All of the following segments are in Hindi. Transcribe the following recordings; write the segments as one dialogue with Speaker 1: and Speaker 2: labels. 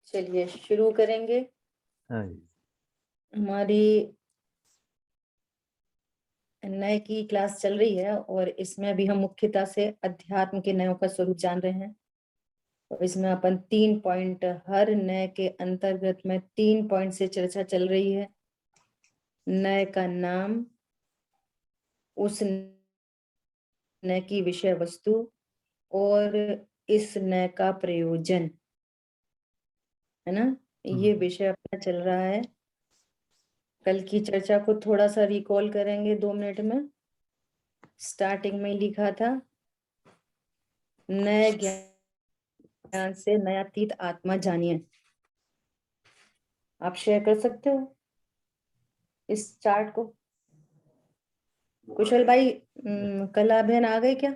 Speaker 1: चलिए शुरू करेंगे।
Speaker 2: हाँ जी।
Speaker 1: हमारी नए की क्लास चल रही है और इसमें अभी हम मुख्यतः से अध्यात्म के नयों का स्वरूप जान रहे हैं। और इसमें अपन 3 पॉइंट, हर नए के अंतर्गत में 3 पॉइंट से चर्चा चल रही है। नए का नाम, उस नए की विषय वस्तु और इस नए का प्रयोजन, है ना। ये विषय अपना चल रहा है। कल की चर्चा को थोड़ा सा रिकॉल करेंगे 2 मिनट में। स्टार्टिंग में ही लिखा था, नए ज्ञान से नयातीत आत्मा जानिए। आप शेयर कर सकते हो इस चार्ट को। कुशल भाई, कला बहन आ गई क्या?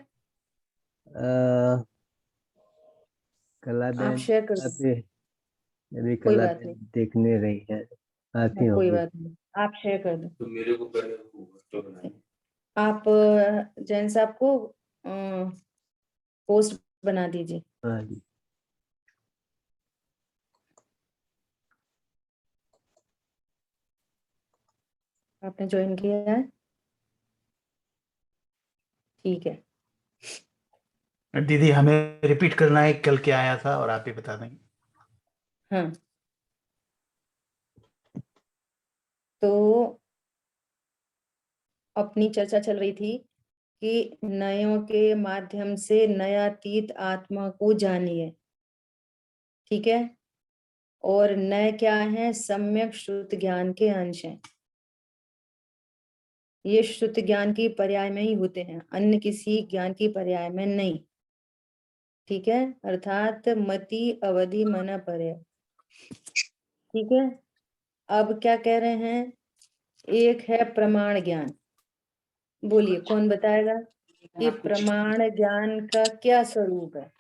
Speaker 2: कला
Speaker 1: आप
Speaker 2: बहन
Speaker 1: शेयर कर,
Speaker 2: यदि
Speaker 1: कोई
Speaker 2: कला
Speaker 1: बात
Speaker 2: बहन
Speaker 1: नहीं,
Speaker 2: देखने रही है आती
Speaker 1: कोई
Speaker 2: होगी।
Speaker 1: बात नहीं, आप शेयर कर दो।
Speaker 3: तो मेरे को पहले तो बनाइए।
Speaker 1: आप जैन साहब को पोस्ट बना दीजिए।
Speaker 2: हाँ जी।
Speaker 1: आपने ज्वाइन किया है, ठीक है।
Speaker 4: दीदी हमें रिपीट करना है कल क्या आया था और आप ही बता देंगे।
Speaker 1: हाँ, तो अपनी चर्चा चल रही थी कि नयों के माध्यम से नयातीत आत्मा को जानिए, ठीक है। और नए क्या है? सम्यक श्रुत ज्ञान के अंश हैं। ये श्रुत ज्ञान की पर्याय में ही होते हैं, अन्य किसी ज्ञान की पर्याय में नहीं, ठीक है। अर्थात मति अवधि मना पर्याय, ठीक है। अब क्या कह रहे हैं? एक है प्रमाण ज्ञान। बोलिए कौन बताएगा कि प्रमाण ज्ञान का क्या स्वरूप है?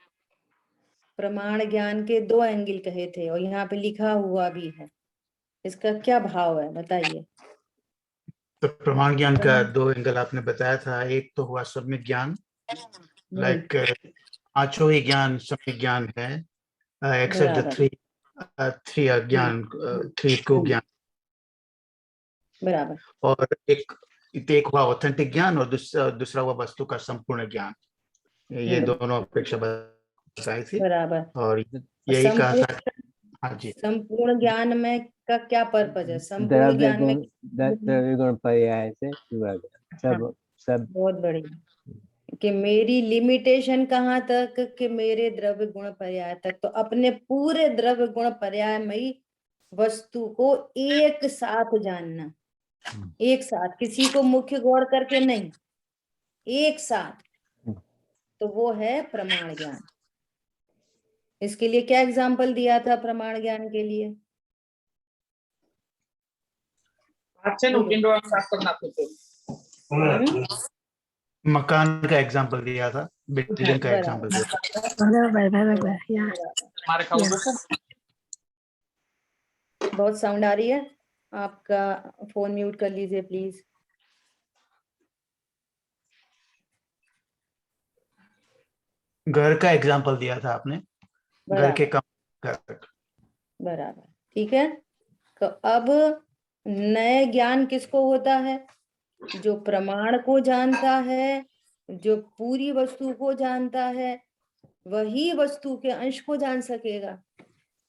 Speaker 1: प्रमाण ज्ञान के 2 एंगल कहे थे और यहाँ पे लिखा हुआ भी है, इसका क्या भाव है बताइए।
Speaker 4: तो प्रमाण ज्ञान का 2 एंगल आपने बताया था। एक तो हुआ सम्यक ज्ञान, लाइक पांचों ही ज्ञान सम्यक ज्ञान है, एक्सेप्ट द थ्री अज्ञान, 3 को ज्ञान।
Speaker 1: बराबर।
Speaker 4: और एक हुआ ऑथेंटिक ज्ञान और दूसरा हुआ वस्तु का संपूर्ण ज्ञान। ये दोनों अपेक्षा बताई थी
Speaker 1: बराबर।
Speaker 4: और यही कहा था। हाँ जी।
Speaker 1: संपूर्ण ज्ञान में का क्या पर्पज है? संपूर्ण
Speaker 2: द्रव्य
Speaker 1: ज्ञान में
Speaker 2: गुण पर्याय से पूरा ज्ञान, सब
Speaker 1: बहुत बढ़िया। कि मेरी लिमिटेशन कहाँ तक? कि मेरे द्रव्य गुण पर्याय तक। तो अपने पूरे द्रव्य गुण पर्यायमयी वस्तु को एक साथ जानना, एक साथ, किसी को मुख्य गौर करके नहीं, एक साथ, तो वो है प्रमाण ज्ञान। इसके लिए क्या एग्जाम्पल दिया था प्रमाण ज्ञान के लिए?
Speaker 4: मकान का एग्जांपल दिया था, बिल्डिंग का एग्जांपल दिया था।
Speaker 1: बहुत साउंड आ रही है, आपका फोन म्यूट कर लीजिए प्लीज।
Speaker 4: घर का एग्जांपल दिया था आपने, घर के कम घर तक।
Speaker 1: बराबर, ठीक है। तो अब नए ज्ञान किसको होता है? जो प्रमाण को जानता है, जो पूरी वस्तु को जानता है, वही वस्तु के अंश को जान सकेगा।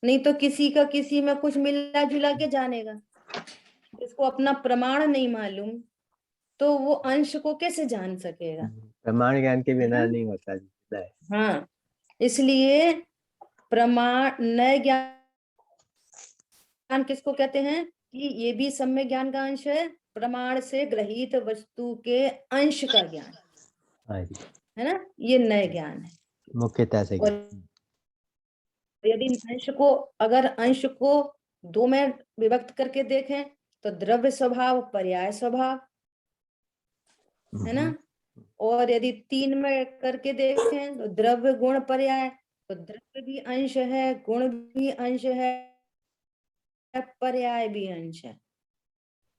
Speaker 1: नहीं तो किसी का किसी में कुछ मिला जुला के जानेगा। जिसको अपना प्रमाण नहीं मालूम तो वो अंश को कैसे जान सकेगा?
Speaker 2: प्रमाण ज्ञान के बिना नहीं होता।
Speaker 1: हाँ, इसलिए प्रमाण, नए ज्ञान किसको कहते हैं? कि ये भी सम्यक ज्ञान का अंश है, प्रमाण से ग्रहित वस्तु के अंश का ज्ञान, है ना। ये नए ज्ञान है
Speaker 2: मुख्यतः से।
Speaker 1: और यदि अंश को, अगर अंश को 2 में विभक्त करके देखें तो द्रव्य स्वभाव, पर्याय स्वभाव, है ना। और यदि 3 में करके देखें तो द्रव्य गुण पर्याय, तो द्रव्य भी अंश है, गुण भी अंश है, पर्याय भी अंश है,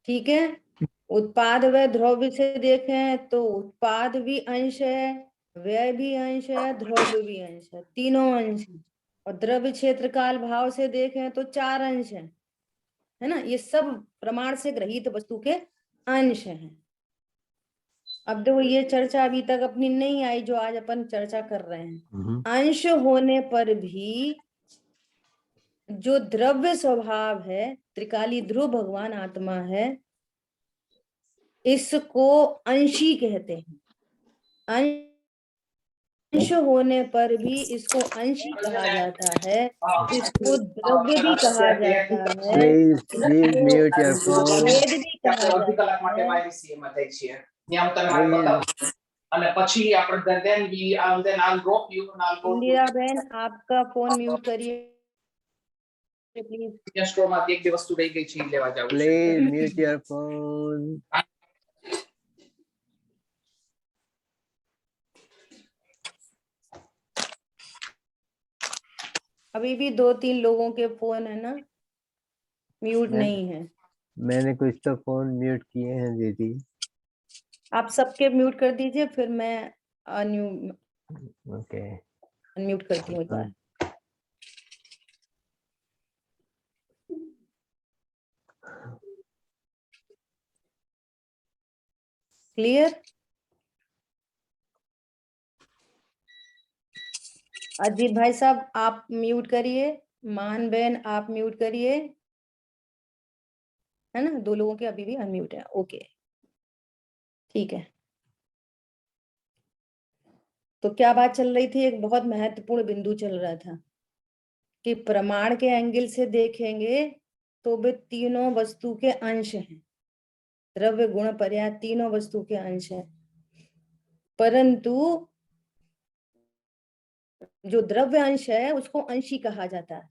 Speaker 1: ठीक है। उत्पाद व द्रव्य से देखें तो उत्पाद भी अंश है, व्यय भी अंश है, द्रव्य भी अंश है, तीनों अंश है। और द्रव्य क्षेत्र काल भाव से देखें तो 4 अंश है ना। ये सब प्रमाण से ग्रहित वस्तु के अंश हैं। अब देखो ये चर्चा अभी तक अपनी नहीं आई जो आज अपन चर्चा कर रहे हैं। अंश होने पर भी जो द्रव्य स्वभाव है, त्रिकाली ध्रुव भगवान आत्मा है, इसको अंशी कहते हैं। अंश होने पर भी इसको अंशी कहा जाता है, इसको द्रव्य भी कहा जाता है,
Speaker 2: Please mute your phone.
Speaker 1: भेद भी कहा जाता है।
Speaker 5: અને પછી આપણે then I'll drop you and I'll go
Speaker 1: Indira बहन आपका फोन म्यूट करिए प्लीज।
Speaker 5: to માંથી એક બે વસ્તુ રહી ગઈ છે ઈ લેવા જાવું છે।
Speaker 2: Please mute your phone.
Speaker 1: अभी भी 2-3 लोगों के फोन है ना म्यूट नहीं है।
Speaker 2: मैंने कुछ तो फोन म्यूट किए हैं दीदी।
Speaker 1: आप सबके म्यूट कर दीजिए, फिर मैं
Speaker 2: ओके
Speaker 1: अनम्यूट करती हूँ एक बार। क्लियर? अजीत भाई साहब आप म्यूट करिए, मान बहन आप म्यूट करिए, है ना। 2 लोगों के अभी भी अनम्यूट है। ओके ठीक है। तो क्या बात चल रही थी? एक बहुत महत्वपूर्ण बिंदु चल रहा था कि प्रमाण के एंगल से देखेंगे तो वे तीनों वस्तु के अंश हैं। द्रव्य गुण पर्याय तीनों वस्तु के अंश हैं, परंतु जो द्रव्य अंश है उसको अंशी कहा जाता है।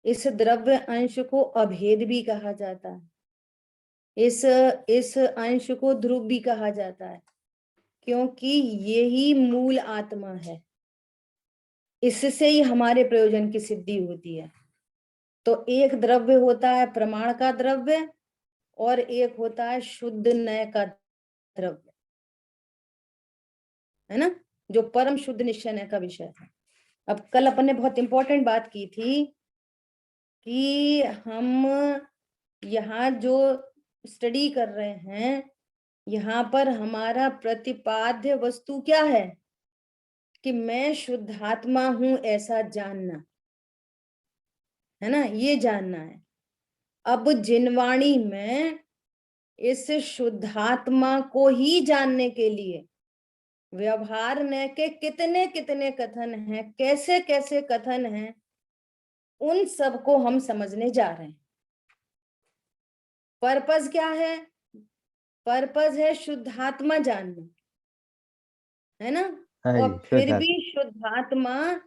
Speaker 1: इस द्रव्य अंश को अभेद भी कहा जाता है, इस अंश को ध्रुव भी कहा जाता है, क्योंकि यही मूल आत्मा है। इससे ही हमारे प्रयोजन की सिद्धि होती है। तो एक द्रव्य होता है प्रमाण का द्रव्य और एक होता है शुद्ध नय का द्रव्य, है ना, जो परम शुद्ध निश्चय नय का विषय था। अब कल अपन ने बहुत इंपॉर्टेंट बात की थी कि हम यहाँ जो स्टडी कर रहे हैं, यहाँ पर हमारा प्रतिपाद्य वस्तु क्या है कि मैं शुद्धात्मा हूं, ऐसा जानना है ना, ये जानना है। अब जिनवाणी में इस शुद्धात्मा को ही जानने के लिए व्यवहार ने के कितने कितने कथन हैं, कैसे कैसे कथन हैं, उन सबको हम समझने जा रहे हैं। पर्पस क्या है? पर्पस है शुद्धात्मा जानना, है ना। और फिर भी शुद्धात्मा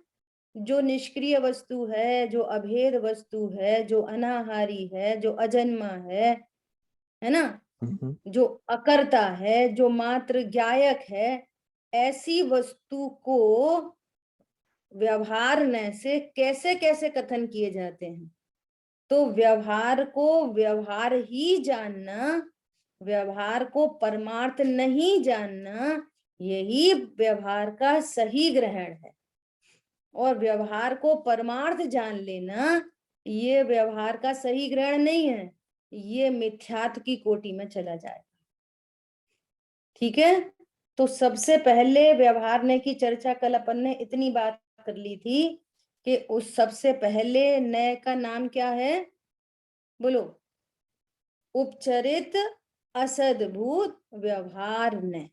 Speaker 1: जो निष्क्रिय वस्तु है, जो अभेद वस्तु है, जो अनाहारी है, जो अजन्मा है ना, जो अकर्ता है, जो मात्र ज्ञायक है, ऐसी वस्तु को व्यवहार न से कैसे कैसे कथन किए जाते हैं। तो व्यवहार को व्यवहार ही जानना, व्यवहार को परमार्थ नहीं जानना, यही व्यवहार का सही ग्रहण है। और व्यवहार को परमार्थ जान लेना ये व्यवहार का सही ग्रहण नहीं है, ये मिथ्यात्व की कोटि में चला जाएगा। ठीक है। तो सबसे पहले व्यवहार ने की चर्चा कल अपन ने इतनी बात कर ली थी कि उस सबसे पहले नय का नाम क्या है? बोलो। उपचरित असद्भूत व्यवहार नय।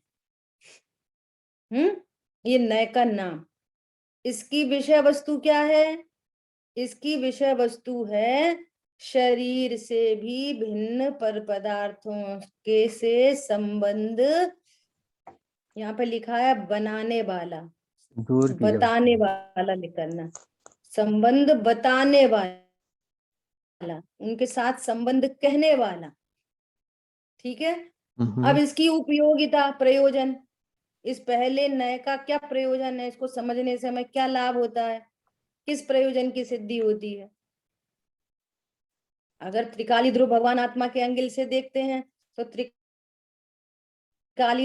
Speaker 1: ये नय का नाम। इसकी विषय वस्तु क्या है? इसकी विषय वस्तु है शरीर से भी भिन्न पर पदार्थों के से संबंध, यहाँ पे लिखा है बनाने वाला, बताने वाला निकलना, संबंध बताने वाला, उनके साथ संबंध कहने वाला। ठीक है। अब इसकी उपयोगिता, प्रयोजन, इस पहले नय का क्या प्रयोजन है, इसको समझने से हमें क्या लाभ होता है, किस प्रयोजन की सिद्धि होती है। अगर त्रिकाली ध्रुव भगवान आत्मा के एंगल से देखते हैं तो त्रिकाली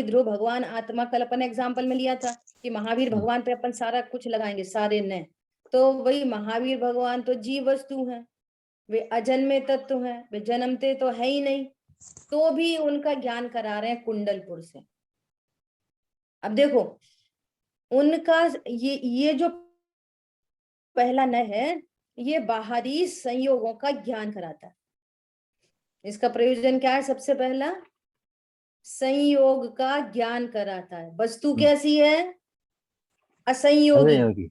Speaker 1: ध्रुव भगवान आत्मा, कल अपन एग्जाम्पल में लिया था कि महावीर भगवान पे अपन सारा कुछ लगाएंगे, सारे नय, तो वही महावीर भगवान तो जीव वस्तु हैं, वे अजन्मे तत्व हैं, वे जन्मते तो है ही नहीं, तो भी उनका ज्ञान करा रहे हैं कुंडलपुर से। अब देखो उनका ये जो पहला नय है, ये बाहरी संयोगों का ज्ञान कराता है। इसका प्रयोजन क्या है? सबसे पहला संयोग का ज्ञान कराता है। वस्तु कैसी है? असंयोगी।
Speaker 2: असंयोगी,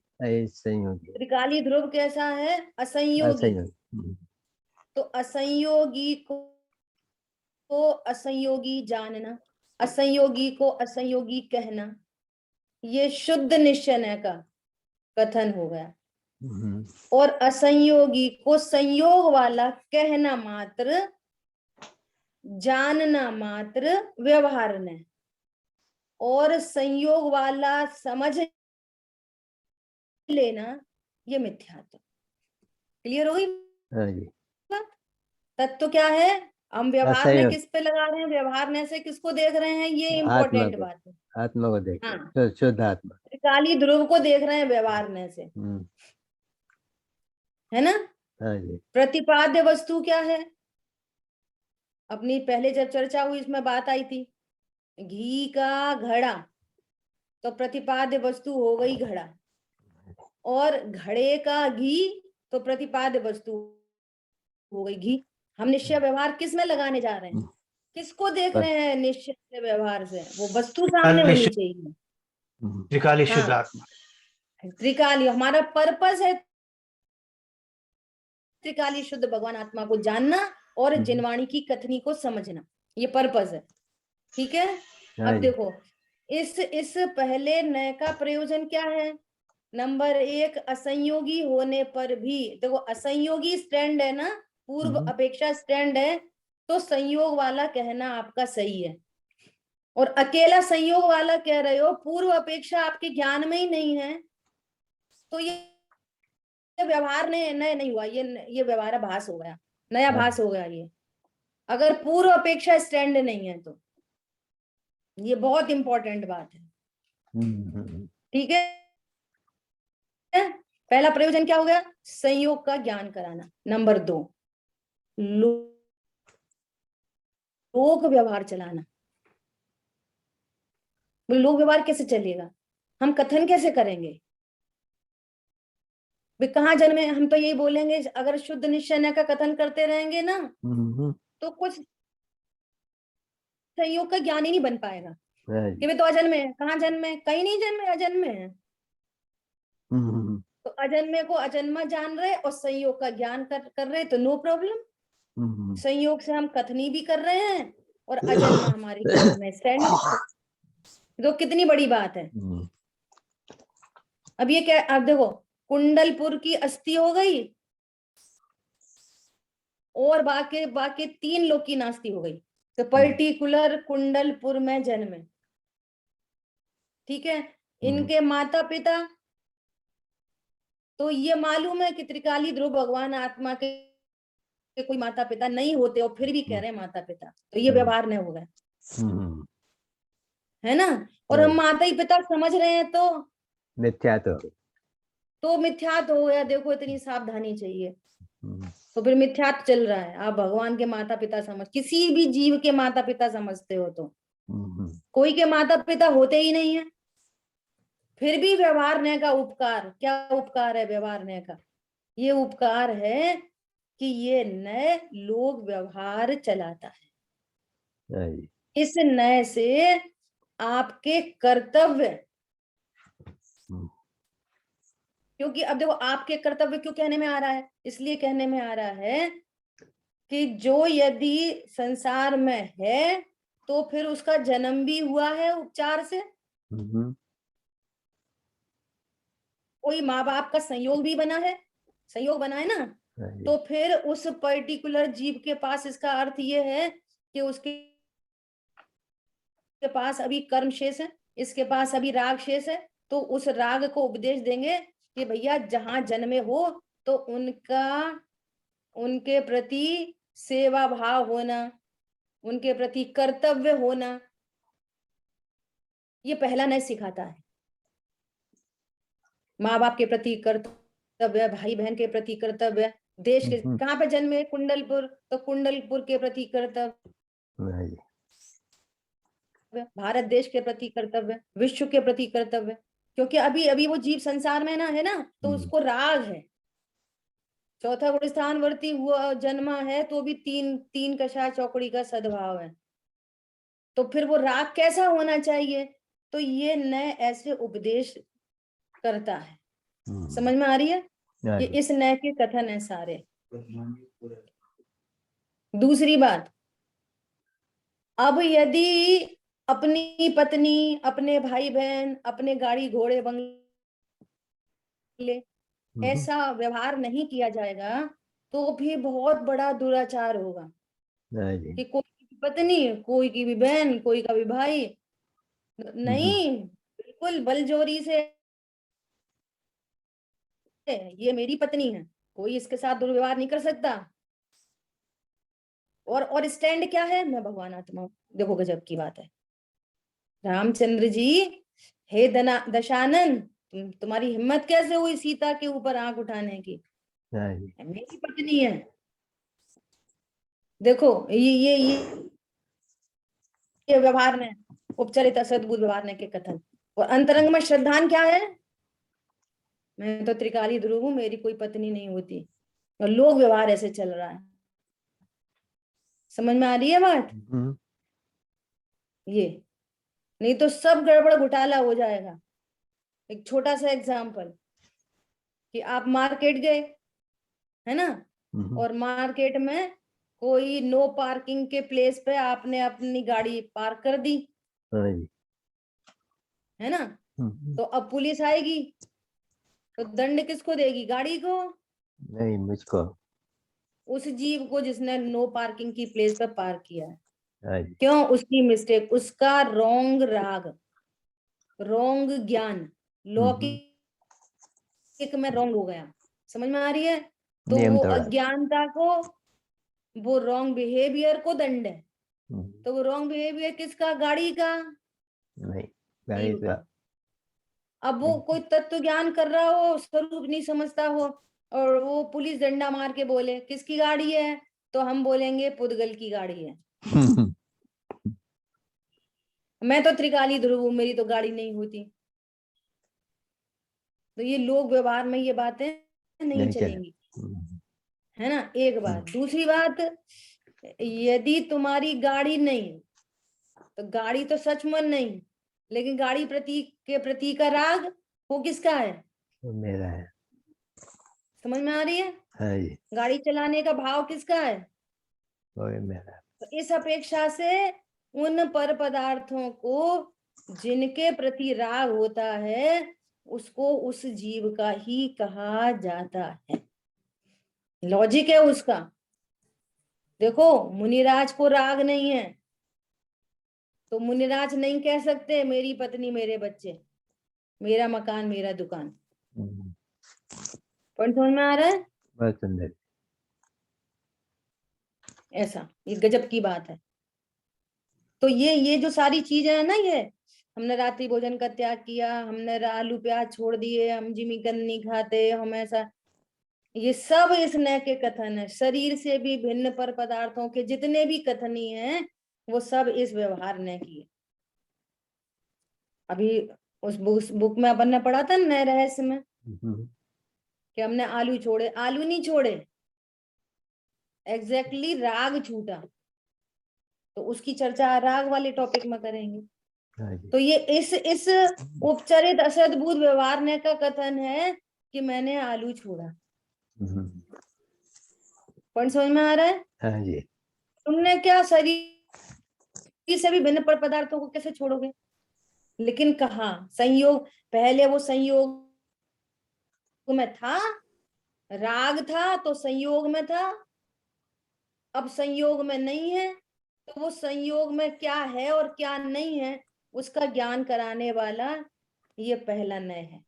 Speaker 2: संयोगी,
Speaker 1: त्रिकाली ध्रुव कैसा है? असंयोगी।
Speaker 2: असंयोगी।
Speaker 1: तो असंयोगी को असंयोगी जानना, असंयोगी को असंयोगी कहना, ये शुद्ध निश्चय का कथन हो गया। और असंयोगी को संयोग वाला कहना मात्र, जानना मात्र व्यवहार ने, और संयोग वाला समझ लेना ये मिथ्यात्व। क्लियर होगी?
Speaker 2: हाँ जी।
Speaker 1: तत्व क्या है? हम व्यवहार ने
Speaker 2: असंयोग,
Speaker 1: किस पे लगा रहे हैं? व्यवहार ने से किसको देख रहे हैं? ये
Speaker 2: आत्मा
Speaker 1: इम्पोर्टेंट
Speaker 2: को,
Speaker 1: बात है।
Speaker 2: आत्मा को देख,
Speaker 1: हाँ,
Speaker 2: शुद्ध आत्मा।
Speaker 1: काली ध्रुव को देख रहे हैं व्यवहार ने से, है ना?
Speaker 2: हाँ जी।
Speaker 1: प्रतिपाद्य वस्तु क्या है? अपनी पहले जब चर्चा हुई इसमें बात आई थी, घी का घड़ा, तो प्रतिपाद्य वस्तु हो गई घड़ा, और घड़े का घी तो प्रतिपाद्य वस्तु हो गई घी। हम निश्चय व्यवहार किस में लगाने जा रहे हैं? किसको देख रहे हैं निश्चय से व्यवहार से? वो वस्तु सामने होनी चाहिए।
Speaker 4: त्रिकाली शुद्ध
Speaker 1: हाँ,
Speaker 4: आत्मा।
Speaker 1: त्रिकाली हमारा पर्पस है, त्रिकाली शुद्ध भगवान आत्मा को जानना और जिनवाणी की कथनी को समझना, ये पर्पस है। ठीक है? अब देखो इस पहले नय का प्रयोजन क्या है? नंबर 1, असंयोगी होने पर भी, देखो असंयोगी स्टैंड है ना, पूर्व अपेक्षा स्टैंड है, तो संयोग वाला कहना आपका सही है। और अकेला संयोग वाला कह रहे हो, पूर्व अपेक्षा आपके ज्ञान में ही नहीं है, तो ये व्यवहार ने नया नहीं हुआ, ये व्यवहार भास हो गया, नया भास हो गया ये, अगर पूर्व अपेक्षा स्टैंड नहीं है तो। ये बहुत इंपॉर्टेंट बात है। ठीक है? पहला प्रयोजन क्या हो गया? संयोग का ज्ञान कराना। नंबर 2, लोक व्यवहार चलाना। लोक व्यवहार कैसे चलेगा? हम कथन कैसे करेंगे? वे कहाँ जन्मे? हम तो यही बोलेंगे, अगर शुद्ध निश्चय का कथन करते रहेंगे ना, तो कुछ संयोग का ज्ञान ही नहीं बन पाएगा कि वे तो अजन्मे है। कहाँ जन्मे? कहीं नहीं जन्मे, अजन्मे है। तो अजन्मे को अजन्मा जान रहे और संयोग का ज्ञान कर रहे, तो नो प्रॉब्लम। संयोग से हम कथनी भी कर रहे हैं और अजन्मा हमारे ज्ञान में स्टैंड, तो कितनी बड़ी बात है। अब ये क्या? अब देखो कुंडलपुर की अस्थि हो गई और बाकी 3 लोग की नास्ती हो गई, तो पर्टिकुलर कुंडलपुर में जन्मे। ठीक है? इनके माता पिता, तो ये मालूम है कि त्रिकाली ध्रुव भगवान आत्मा के कोई माता पिता नहीं होते और फिर भी कह रहे हैं माता पिता, तो ये व्यवहार नहीं होगा, है ना? और हम माता ही पिता समझ रहे हैं तो मिथ्यात्व हो गया। देखो इतनी सावधानी चाहिए। तो फिर मिथ्यात्व चल रहा है। आप भगवान के माता पिता समझ, किसी भी जीव के माता पिता समझते हो तो कोई के माता पिता होते ही नहीं है, फिर भी व्यवहार ने का उपकार, क्या उपकार है व्यवहार ने का? ये उपकार है कि ये नए लोग व्यवहार चलाता है। इस नए से आपके कर्तव्य, क्योंकि अब देखो आपके कर्तव्य क्यों कहने में आ रहा है? इसलिए कहने में आ रहा है कि जो यदि संसार में है तो फिर उसका जन्म भी हुआ है उपचार से, कोई माँ बाप का संयोग भी बना है, संयोग बना है ना, तो फिर उस पर्टिकुलर जीव के पास, इसका अर्थ ये है कि उसके पास अभी कर्म शेष है, इसके पास अभी राग शेष है, तो उस राग को उपदेश देंगे कि भैया जहां जन्मे हो तो उनके प्रति सेवा भाव होना, उनके प्रति कर्तव्य होना, ये पहला नय सिखाता है। माँ बाप के प्रति कर्तव्य कर्तव्य, भाई बहन के प्रति कर्तव्य, देश के कहाँ पे जन्मे, कुंडलपुर, तो कुंडलपुर के प्रति कर्तव्य,
Speaker 2: हाँ जी।
Speaker 1: भारत देश के प्रति कर्तव्य, विश्व के प्रति कर्तव्य, क्योंकि अभी अभी वो जीव संसार में ना है ना, तो उसको राग है। चौथा गुण स्थानवर्ती हुआ जन्मा है तो भी तीन कषाय चौकड़ी का सद्भाव है, तो फिर वो राग कैसा होना चाहिए, तो ये नय ऐसे उपदेश करता है। समझ में आ रही है?
Speaker 2: हाँ
Speaker 1: ये
Speaker 2: जी।
Speaker 1: इस नय के कथन है सारे। दूसरी बात, अब यदि अपनी पत्नी, अपने भाई बहन, अपने गाड़ी घोड़े बंगले ऐसा व्यवहार नहीं किया जाएगा तो भी बहुत बड़ा दुराचार होगा
Speaker 2: हाँ जी।
Speaker 1: कि कोई की पत्नी, कोई की भी बहन, कोई का भी भाई, नहीं, बिल्कुल बलजोरी से ये मेरी पत्नी है, कोई इसके साथ दुर्व्यवहार नहीं कर सकता। और स्टैंड क्या है, मैं भगवान आत्मा हूं। देखो गजब की बात है, रामचंद्र जी, हे दशानन, तुम्हारी हिम्मत कैसे हुई सीता के ऊपर आंख उठाने की,
Speaker 2: हाँ जी।
Speaker 1: मेरी पत्नी है। देखो ये व्यवहार ने, उपचरित असद्भुत व्यवहार ने के कथन। और अंतरंग में श्रद्धान क्या है, मैं तो त्रिकाली ध्रुव हूं, मेरी कोई पत्नी नहीं होती, और लोक व्यवहार ऐसे चल रहा है। समझ में आ रही है बात? ये नहीं तो सब गड़बड़ घोटाला हो जाएगा। एक छोटा सा एग्जाम्पल, कि आप मार्केट गए, है ना, और मार्केट में कोई नो पार्किंग के प्लेस पे आपने अपनी गाड़ी पार्क कर दी,
Speaker 2: हाँ जी।
Speaker 1: है ना, तो अब पुलिस आएगी तो दंड किसको देगी, गाड़ी को?
Speaker 2: नहीं, मुझको।
Speaker 1: उस जीव को जिसने नो पार्किंग की प्लेस पे पार्क किया है।
Speaker 2: हाँ जी।
Speaker 1: क्यों? उसकी मिस्टेक, उसका रोंग राग, रोंग ज्ञान, लौकिक में रोंग हो गया। समझ में आ रही है? तो
Speaker 2: नियम
Speaker 1: वो
Speaker 2: तोड़ा।
Speaker 1: अज्ञानता को, वो रॉन्ग बिहेवियर को दंड है। तो वो रॉन्ग बिहेवियर किसका, गाड़ी का,
Speaker 2: नहीं, गाड़ी
Speaker 1: जीव
Speaker 2: का।
Speaker 1: का। अब वो कोई तत्व ज्ञान कर रहा हो, स्वरूप नहीं समझता हो, और वो पुलिस डंडा मार के बोले किसकी गाड़ी है, तो हम बोलेंगे पुद्गल की गाड़ी है। मैं तो त्रिकाली ध्रुव हूं, मेरी तो गाड़ी नहीं होती। तो ये लोक व्यवहार में ये बातें नहीं चलेंगी, है ना, एक बात। दूसरी बात, यदि तुम्हारी गाड़ी नहीं, तो गाड़ी तो सच मन नहीं, लेकिन गाड़ी के प्रति का राग वो किसका है,
Speaker 2: वो मेरा है।
Speaker 1: समझ में आ रही है?
Speaker 2: हाँ जी।
Speaker 1: गाड़ी चलाने का भाव किसका है,
Speaker 2: वो भी मेरा है।
Speaker 1: तो इस अपेक्षा से उन पर पदार्थों को जिनके प्रति राग होता है उसको उस जीव का ही कहा जाता है। लॉजिक है उसका। देखो, मुनिराज को राग नहीं है तो मुनिराज नहीं कह सकते मेरी पत्नी, मेरे बच्चे, मेरा मकान, मेरा दुकान। पॉइंट समझ में आ रहा है?
Speaker 2: बहुत सुंदर।
Speaker 1: ऐसा, ये गजब की बात है। तो ये जो सारी चीजें है ना, ये हमने रात्रि भोजन का त्याग किया, हमने आलू प्याज छोड़ दिए, हम जिमीकंद नहीं खाते, हम ऐसा, ये सब इस नय के कथन है। शरीर से भी भिन्न पर पदार्थों के जितने भी कथनी हैं वो सब इस व्यवहार ने किए। अभी उस बुक में अपन ने पढ़ा था नए रहस्य में कि हमने आलू छोड़े, आलू नहीं छोड़े, एग्जैक्टली राग छूटा। तो उसकी चर्चा राग वाले टॉपिक में करेंगे। तो ये इस उपचरित असद्भुत व्यवहार ने का कथन है कि मैंने आलू छोड़ा। पॉइंट समझ में आ रहा है?
Speaker 2: हाँ जी।
Speaker 1: तुमने क्या, शरीर से भी भिन्न पर पदार्थों को कैसे छोड़ोगे? लेकिन कहा संयोग, पहले वो संयोग में था, राग था तो संयोग में था, अब संयोग में नहीं है, तो वो संयोग में क्या है और क्या नहीं है उसका ज्ञान कराने वाला ये पहला नय है।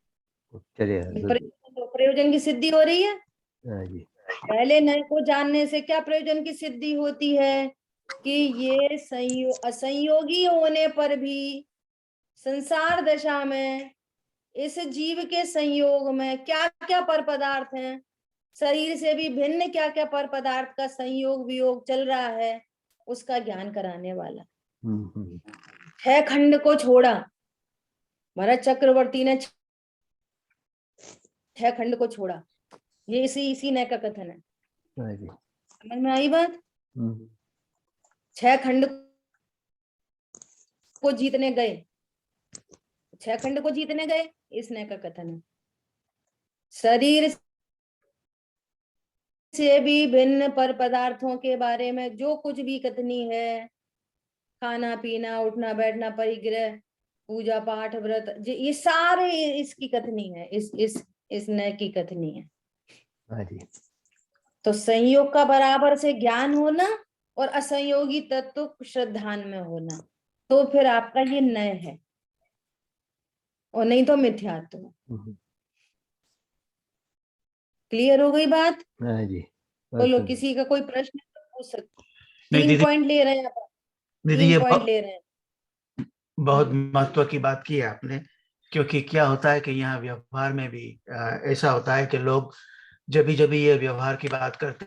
Speaker 1: प्रयोजन की सिद्धि हो रही है।
Speaker 2: हाँ जी।
Speaker 1: पहले नय को जानने से क्या प्रयोजन की सिद्धि होती है कि ये असंयोगी होने पर भी संसार दशा में इस जीव के संयोग में क्या क्या पर पदार्थ हैं, शरीर से भी भिन्न क्या क्या पर पदार्थ का संयोग वियोग चल रहा है, उसका ज्ञान कराने वाला। 6 खंड को छोड़ा, महाराज चक्रवर्ती ने 6 खंड को छोड़ा, ये इसी नय का कथन है। समझ में आई बात? 6 खंड को जीतने गए, 6 खंड को जीतने गए, इस नय का कथन है। शरीर से भी भिन्न पर पदार्थों के बारे में जो कुछ भी कथनी है, खाना पीना उठना बैठना परिग्रह पूजा पाठ व्रत, ये सारे इसकी कथनी है, इस नय की कथनी है। तो संयोग का बराबर से ज्ञान होना और असंयोगी तत्व श्रद्धान में होना, तो फिर आपका ये नय है, और नहीं तो मिथ्यात्व। क्लियर हो गई बात?
Speaker 2: जी।
Speaker 1: बोलो, किसी का कोई प्रश्न तो पूछ सकते।
Speaker 4: नहीं
Speaker 1: 3
Speaker 4: दीदी,
Speaker 1: पॉइंट ले रहे हैं आप,
Speaker 4: दीदी
Speaker 1: 3
Speaker 4: ये
Speaker 1: पॉइंट ले रहे हैं।
Speaker 4: बहुत महत्व की बात की है आपने, क्योंकि क्या होता है कि यहाँ व्यवहार में भी ऐसा होता है कि लोग जब भी ये व्यवहार की बात करते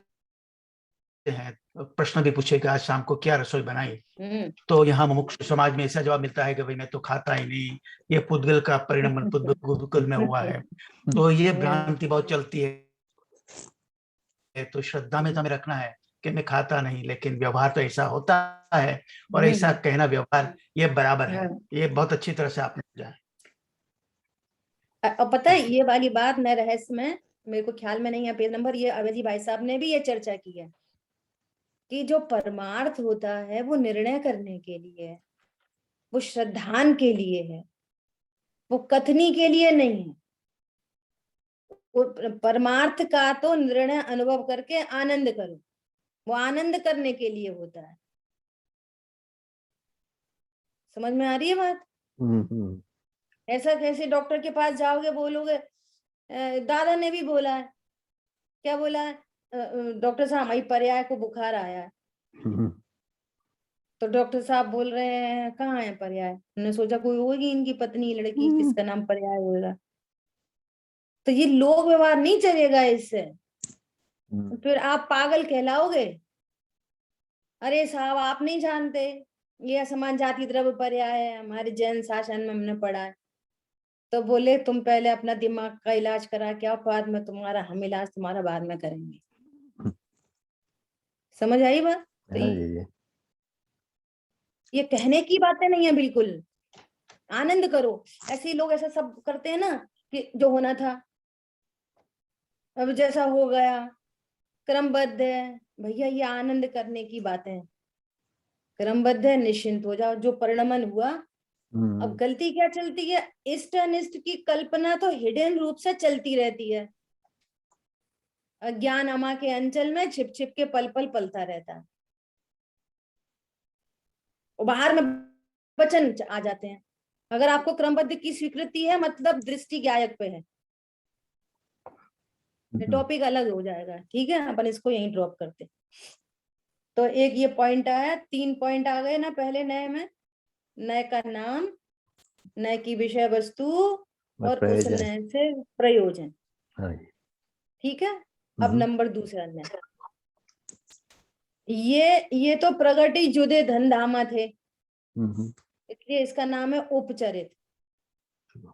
Speaker 4: हैं, प्रश्न भी पूछे कि आज शाम को क्या रसोई बनाई, तो यहाँ मुमुक्षु समाज में ऐसा जवाब मिलता है कि भाई मैं तो खाता ही नहीं, ये पुद्गल का परिणाम पुद्गल में हुआ है। तो ये भ्रांति बहुत चलती है। तो श्रद्धा में तो हमें रखना है कि मैं खाता नहीं, लेकिन व्यवहार तो ऐसा होता है, और ऐसा कहना व्यवहार ये बराबर है। ये बहुत अच्छी तरह से आपने समझा है।
Speaker 1: और पता है ये वाली बात न रहस्य में, मेरे को ख्याल में नहीं है पेज नंबर, ये अवैधी भाई साहब ने भी ये चर्चा की है कि जो परमार्थ होता है वो निर्णय करने के लिए है, वो श्रद्धान के लिए है, वो कथनी के लिए नहीं है। वो परमार्थ का तो निर्णय अनुभव करके आनंद करो, वो आनंद करने के लिए होता है। समझ में आ रही है बात? ऐसा कैसे डॉक्टर के पास जाओगे, बोलोगे दादा ने भी बोला है, क्या बोला है, डॉक्टर साहब हमारी पर्याय को बुखार आया है। तो डॉक्टर साहब बोल रहे हैं कहाँ है पर्याय, उन्होंने सोचा कोई होगी इनकी पत्नी लड़की, किसका नाम पर्याय होगा। तो ये लोक व्यवहार नहीं चलेगा इससे, फिर आप पागल कहलाओगे। अरे साहब आप नहीं जानते, ये असमान जाति द्रव्य पर्याय है, हमारे जैन शासन में हमने पढ़ा है। तो बोले तुम पहले अपना दिमाग का इलाज करा के आओ, बाद में तुम्हारा हम इलाज तुम्हारा बाद में करेंगे। समझ आई बात? तो ये कहने की बातें नहीं है बिल्कुल। आनंद करो। ऐसे ही लोग ऐसा सब करते हैं ना कि जो होना था अब जैसा हो गया, क्रमबद्ध है। भैया ये आनंद करने की बातें, क्रमबद्ध है, निश्चिंत हो जाओ। जो परिणमन हुआ, अब गलती क्या चलती है, इष्ट अनिष्ट की कल्पना तो हिडन रूप से चलती रहती है। अज्ञान अमा के अंचल में छिप छिप के पल पल पलता रहता है, और बाहर में वचन आ जाते हैं। अगर आपको क्रमबद्ध की स्वीकृति है, मतलब दृष्टि ज्ञायक पे है। टॉपिक अलग हो जाएगा, ठीक है, अपन इसको यहीं ड्रॉप करते। तो एक ये पॉइंट आया, 3 पॉइंट आ गए ना पहले नए में। नए का नाम, नए की विषय वस्तु, और उस नए से प्रयोजन। ठीक है। अब नंबर दूसरा नए, ये तो प्रगति जुदे धन धामा थे, इसलिए इसका नाम है उपचरित।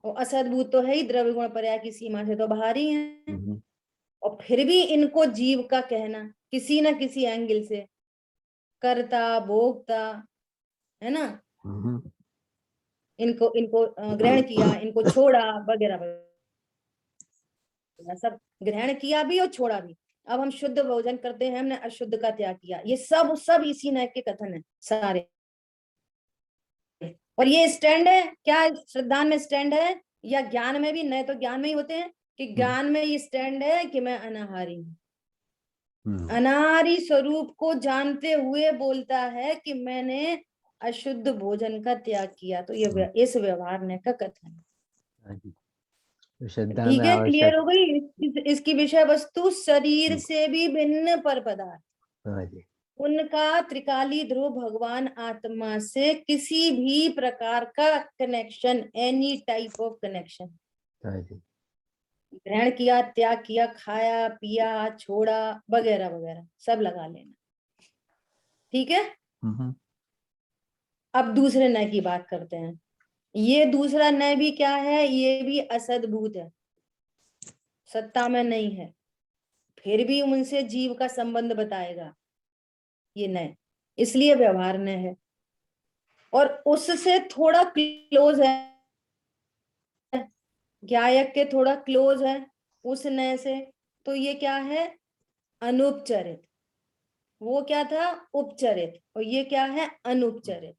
Speaker 1: और असद्भुत तो है ही, द्रव्य गुण पर्याय की सीमा से तो बाहर ही है। और फिर भी इनको जीव का कहना किसी ना किसी एंगल से, कर्ता भोक्ता, है ना, इनको ग्रहण किया, इनको छोड़ा, वगैरह वगैरह, सब ग्रहण किया भी और छोड़ा भी। अब हम शुद्ध भोजन करते हैं, हमने अशुद्ध का त्याग किया। ये सब इसी नय के कथन है सारे। और ये स्टैंड है क्या, श्रद्धा में स्टैंड है, या ज्ञान में भी? नए तो ज्ञान में ही होते हैं कि ज्ञान में ये स्टैंड है कि मैं अनाहारी हूँ। अनाहारी स्वरूप को जानते हुए बोलता है कि मैंने अशुद्ध भोजन का त्याग किया। तो ये इस व्यवहार ने का कथन है। ठीक है, क्लियर हो गई? इसकी विषय वस्तु शरीर से भी भिन्न पर पदार्थ, उनका त्रिकाली ध्रुव भगवान आत्मा से किसी भी प्रकार का connection, any type of connection,
Speaker 2: हाँ जी।
Speaker 1: ग्रहण किया, त्याग किया, खाया, पिया, छोड़ा, वगैरह वगैरह सब लगा लेना। ठीक है। अब दूसरे नय की बात करते हैं। ये दूसरा नय भी क्या है? ये भी असद्भूत है, सत्ता में नहीं है, फिर भी उनसे जीव का संबंध बताएगा ये नय, इसलिए व्यवहार नय है। और उससे थोड़ा क्लोज है, ज्ञायक के थोड़ा क्लोज है उस नय से, तो ये क्या है? अनुपचरित। वो क्या था? उपचरित। और ये क्या है? अनुपचरित।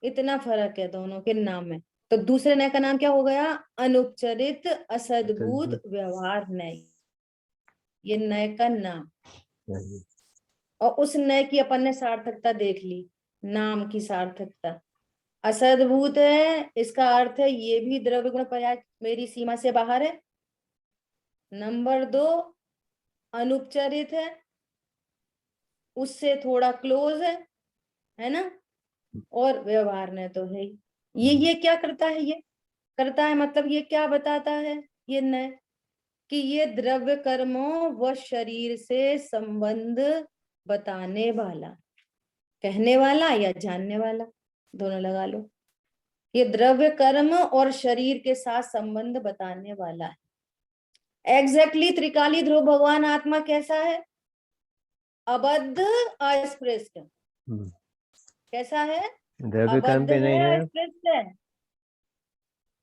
Speaker 1: इतना फर्क है दोनों के नाम में। तो दूसरे नय का नाम क्या हो गया? अनुपचरित असद्भूत व्यवहार नय, ये नय का नाम।
Speaker 2: हाँ जी।
Speaker 1: और उस नय की अपन ने सार्थकता देख ली, नाम की सार्थकता। असद्भूत है, इसका अर्थ है ये भी द्रव्य गुण पर्याय मेरी सीमा से बाहर है। नंबर 2, अनुपचरित है, उससे थोड़ा क्लोज है ना। और व्यवहार ने तो है ही। ये क्या करता है? ये करता है मतलब ये क्या बताता है ये नय? कि ये द्रव्य कर्मों व शरीर से संबंध बताने वाला, कहने वाला या जानने वाला, दोनों लगा लो। ये द्रव्य कर्म और शरीर के साथ संबंध बताने वाला है। एग्जैक्टली त्रिकाली ध्रुव भगवान आत्मा कैसा है? अबद्ध अस्पृष्ट। कैसा है?
Speaker 2: द्रव्य कर्म
Speaker 1: अबद्ध
Speaker 2: पे नहीं
Speaker 1: है,
Speaker 2: है।
Speaker 1: अस्पृष्ट है,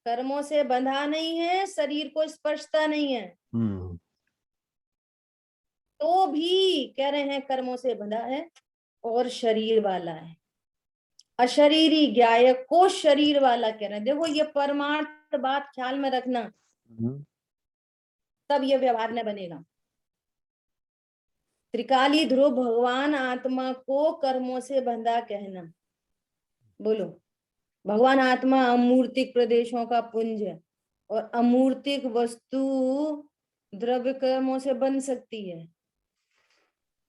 Speaker 1: कर्मों से बंधा नहीं है, शरीर को स्पर्शता नहीं है, तो भी कह रहे हैं कर्मों से बंधा है और शरीर वाला है। अशरीरी ज्ञायक को शरीर वाला कह रहे हैं। देखो ये परमार्थ बात ख्याल में रखना, तब ये व्यवहार न बनेगा। त्रिकाली ध्रुव भगवान आत्मा को कर्मों से बंधा कहना। बोलो, भगवान आत्मा अमूर्तिक प्रदेशों का पुंज है और अमूर्तिक वस्तु द्रव्य कर्मों से बन सकती है?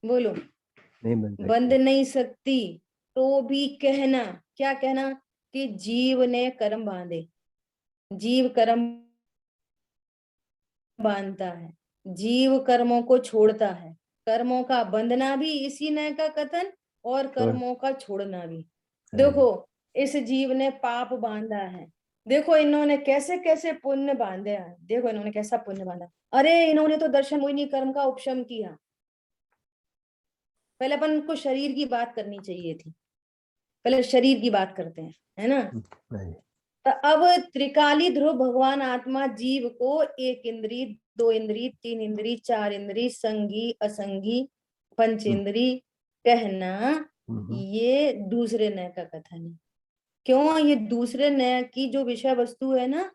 Speaker 1: बोलो,
Speaker 2: नहीं बन सकती।
Speaker 1: बंध नहीं सकती। तो भी कहना, क्या कहना? कि जीव ने कर्म बांधे, जीव कर्म बांधता है, जीव कर्मों को छोड़ता है। कर्मों का बंधना भी इसी नय का कथन और कर्मों का छोड़ना भी। देखो इस जीव ने पाप बांधा है, देखो इन्होंने कैसे कैसे पुण्य बांधे हैं, देखो इन्होंने कैसा पुण्य बांधा। अरे इन्होंने तो दर्शन मोहिनी कर्म का उपशम किया। पहले अपन को शरीर की बात करनी चाहिए थी, पहले शरीर की बात करते हैं, है ना। तो अब त्रिकाली ध्रुव भगवान आत्मा जीव को एक इंद्री, दो इंद्री, तीन इंद्री, चार इंद्री, संगी असंगी पंचेंद्री कहना, ये दूसरे नय का कथन है। क्यों? ये दूसरे नय की जो विषय वस्तु है ना,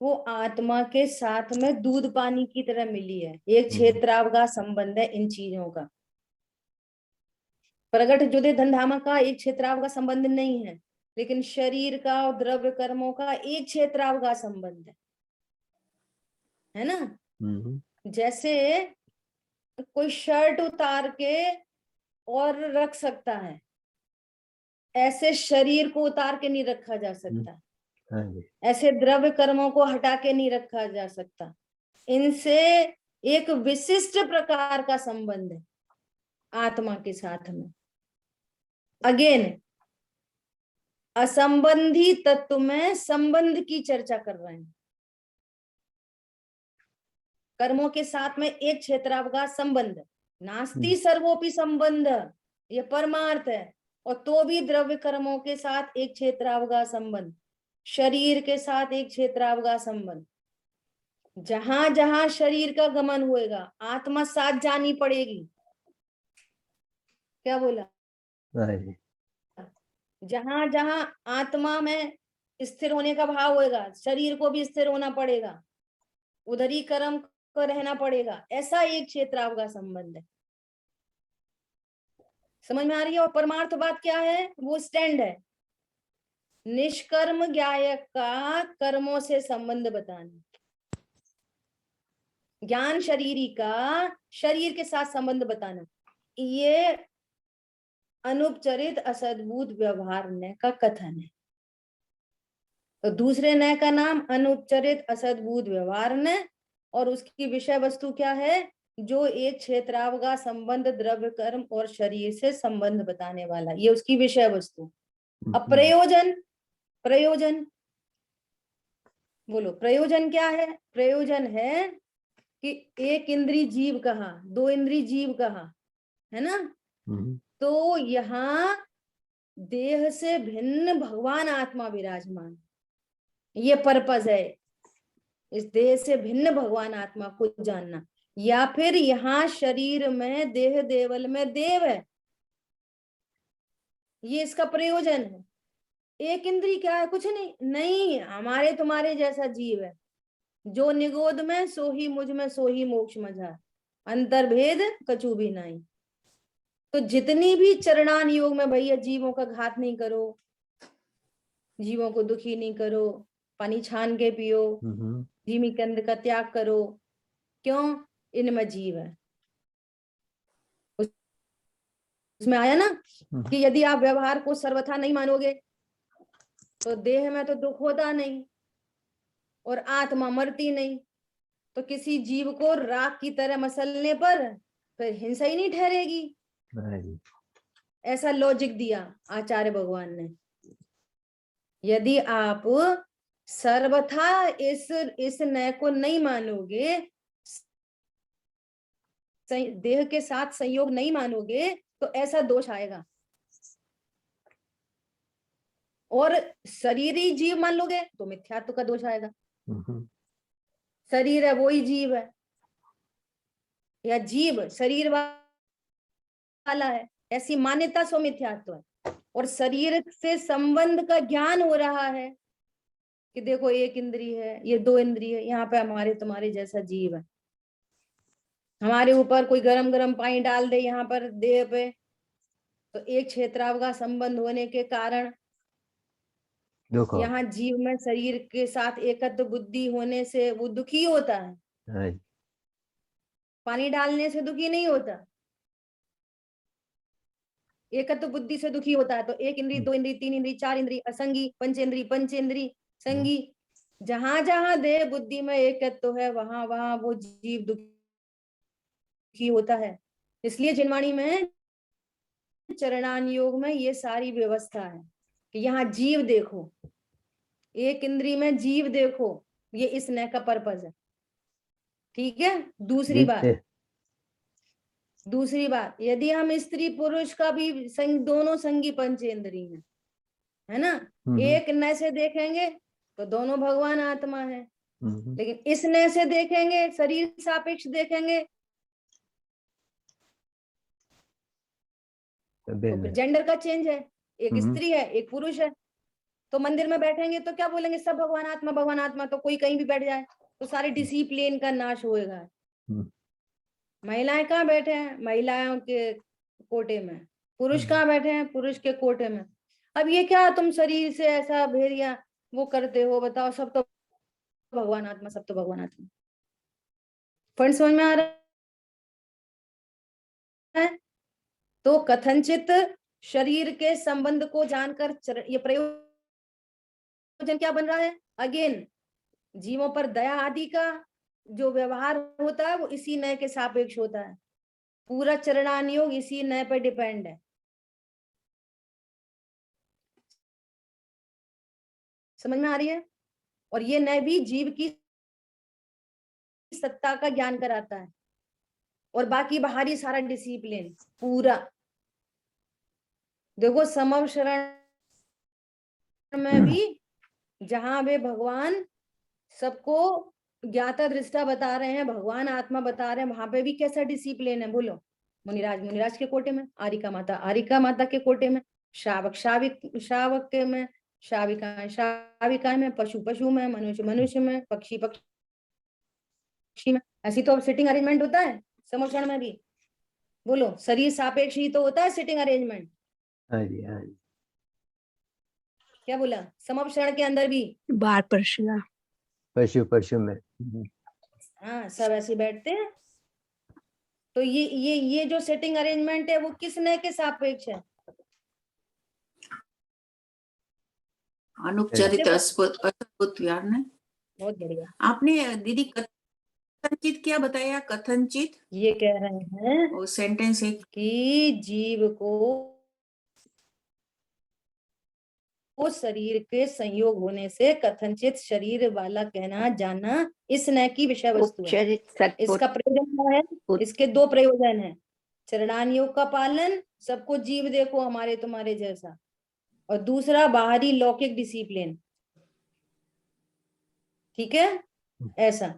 Speaker 1: वो आत्मा के साथ में दूध पानी की तरह मिली है। एक क्षेत्रावगाह संबंध है इन चीजों का। प्रगट ज्योति धनधामा का एक क्षेत्रावगाह संबंध नहीं है, लेकिन शरीर का और द्रव्य कर्मों का एक क्षेत्रावगाह संबंध है ना। जैसे कोई शर्ट उतार के और रख सकता है, ऐसे शरीर को उतार के नहीं रखा जा सकता, ऐसे द्रव्य कर्मों को हटा के नहीं रखा जा सकता। इनसे एक विशिष्ट प्रकार का संबंध है आत्मा के साथ में। अगेन असंबंधी तत्व में संबंध की चर्चा कर रहे हैं। कर्मों के साथ में एक क्षेत्रावगाह संबंध, नास्ति सर्वोपि संबंध, ये परमार्थ है। और तो भी द्रव्य कर्मों के साथ एक क्षेत्रावगाह संबंध, शरीर के साथ एक क्षेत्रावगाह संबंध। जहां जहां शरीर का गमन होएगा आत्मा साथ जानी पड़ेगी। क्या बोला? जहां जहां आत्मा में स्थिर होने का भाव होएगा, शरीर को भी स्थिर होना पड़ेगा, उधर ही कर्म को रहना पड़ेगा। ऐसा एक क्षेत्रावगाह संबंध है। समझ में आ रही है? और परमार्थ बात क्या है? वो स्टैंड है, निष्कर्म ज्ञायक का कर्मों से संबंध बताना, ज्ञान शरीरी का शरीर के साथ संबंध बताना, ये अनुपचरित असद्भुत व्यवहार ने का कथन है। तो दूसरे नय का नाम अनुपचरित असद्भुत व्यवहार ने, और उसकी विषय वस्तु क्या है, जो एक क्षेत्रावगा संबंध द्रव्य कर्म और शरीर से संबंध बताने वाला, ये उसकी विषय वस्तु। अब प्रयोजन, प्रयोजन बोलो, प्रयोजन क्या है? प्रयोजन है कि एक इंद्री जीव कहा, दो इंद्री जीव कहा, है ना? तो यहाँ देह से भिन्न भगवान आत्मा विराजमान, ये पर्पस है, इस देह से भिन्न भगवान आत्मा को जानना। या फिर यहाँ शरीर में देह देवल में देव है, ये इसका प्रयोजन है। एक इंद्री क्या है? कुछ नहीं, नहीं हमारे तुम्हारे जैसा जीव है, जो निगोद में सो ही मुझ में सो ही मोक्ष मझार, अंतर्भेद कछु भी नहीं। तो जितनी भी चरणान योग में भैया जीवों का घात नहीं करो, जीवों को दुखी नहीं करो, पानी छान के पियो, धीमी कंद का त्याग करो, क्यों? इनमें जीव है। उसमें आया ना कि यदि आप व्यवहार को सर्वथा नहीं मानोगे तो देह में तो दुख होता नहीं और आत्मा मरती नहीं, तो किसी जीव को राख की तरह मसलने पर फिर हिंसा ही नहीं ठहरेगी। ऐसा लॉजिक दिया आचार्य भगवान ने। यदि आप सर्वथा इस नय को नहीं मानोगे, देह के साथ संयोग नहीं मानोगे, तो ऐसा दोष आएगा। और शरीरी जीव मान लोगे तो मिथ्यात्व का दोष आएगा। शरीर है वो ही जीव है, या जीव शरीर वाला है, ऐसी मान्यता सो मिथ्यात्व है। और शरीर से संबंध का ज्ञान हो रहा है कि देखो एक इंद्री है, ये दो इंद्री है, यहाँ पे हमारे तुम्हारे जैसा जीव है। हमारे ऊपर कोई गरम गरम पानी डाल दे यहाँ पर देह पे, तो एक क्षेत्रावगा संबंध होने के कारण यहाँ जीव में शरीर के साथ एकत्व बुद्धि होने से वो दुखी होता है। पानी डालने से दुखी नहीं होता, एकत्व बुद्धि से दुखी होता है। तो एक इंद्री, दो इंद्री, तीन इंद्री, चार इंद्री, असंगी, पंचेंद्री संगी, जहां जहां देह बुद्धि में एकत्व है वहां वहां वो जीव दुखी होता है। इसलिए जिनवाणी में चरणान योग में ये सारी व्यवस्था है कि यहाँ जीव देखो, एक इंद्री में जीव देखो, ये इस नय का पर्पस है। ठीक है। दूसरी बात, यदि हम स्त्री पुरुष का भी दोनों संगी पंचेंद्री है ना, एक नय से देखेंगे तो दोनों भगवान आत्मा है, लेकिन इस नय से देखेंगे, शरीर सापेक्ष देखेंगे, तो जेंडर का चेंज है, एक स्त्री है एक पुरुष है। तो मंदिर में बैठेंगे तो क्या बोलेंगे? सब भगवान आत्मा, तो कोई कहीं भी बैठ जाए तो सारे डिसिप्लिन का नाश होएगा। महिलाएं कहाँ बैठे हैं? महिलाओं के कोटे में। पुरुष कहाँ बैठे हैं? पुरुष के कोटे में। अब ये क्या तुम शरीर से ऐसा भेदिया वो करते हो? बताओ, सब तो भगवान आत्मा, सब तो भगवान आत्मा। पॉइंट समझ में आ रहा है? तो कथनचित शरीर के संबंध को जानकर ये प्रयोजन क्या बन रहा है? अगेन जीवों पर दया आदि का जो व्यवहार होता है वो इसी नय के सापेक्ष होता है। पूरा चरणान योग इसी नय पर डिपेंड है। समझ में आ रही है? और ये नय भी जीव की सत्ता का ज्ञान कराता है, और बाकी बाहरी सारा डिसिप्लिन पूरा। देखो समव शरण में भी जहां वे भगवान सबको ज्ञाता दृष्टा बता रहे हैं, भगवान आत्मा बता रहे हैं, वहां पे भी कैसा डिसिप्लिन है बोलो? मुनिराज के कोटे में, आरिका माता के कोटे में, श्रावक के में, शाविकाएं में, पशु में, मनुष्य में, पक्षी में। ऐसी तो अब सिटिंग अरेंजमेंट होता है समक्षण में भी। बोलो, शरीर सापेक्ष ही तो होता है सिटिंग अरेंजमेंट।
Speaker 2: हाँ जी, हाँ जी।
Speaker 1: क्या बोला? समक्षण के अंदर भी
Speaker 6: बार पशु में
Speaker 1: हाँ सब ऐसे बैठते हैं। तो ये जो सेटिंग अरेंजमेंट है वो किस नय के सापेक्ष है?
Speaker 7: अनुपचारित अद्भुत यार ने।
Speaker 1: बहुत बढ़िया।
Speaker 7: आपने दीदी कथनचित क्या बताया? कथनचित
Speaker 1: ये कह रहे हैं
Speaker 7: वो सेंटेंस है
Speaker 1: कि जीव को शरीर के संयोग होने से कथनचित शरीर वाला कहना जाना इस नय की विषय वस्तु है।
Speaker 6: उपचरित सत्पुरुष
Speaker 1: इसका प्रयोजन क्या है? इसके दो प्रयोजन है। चरणान योग का पालन, सबको जीव देखो हमारे तुम्हारे जैसा, और दूसरा बाहरी लौकिक डिसिप्लिन। ठीक है, ऐसा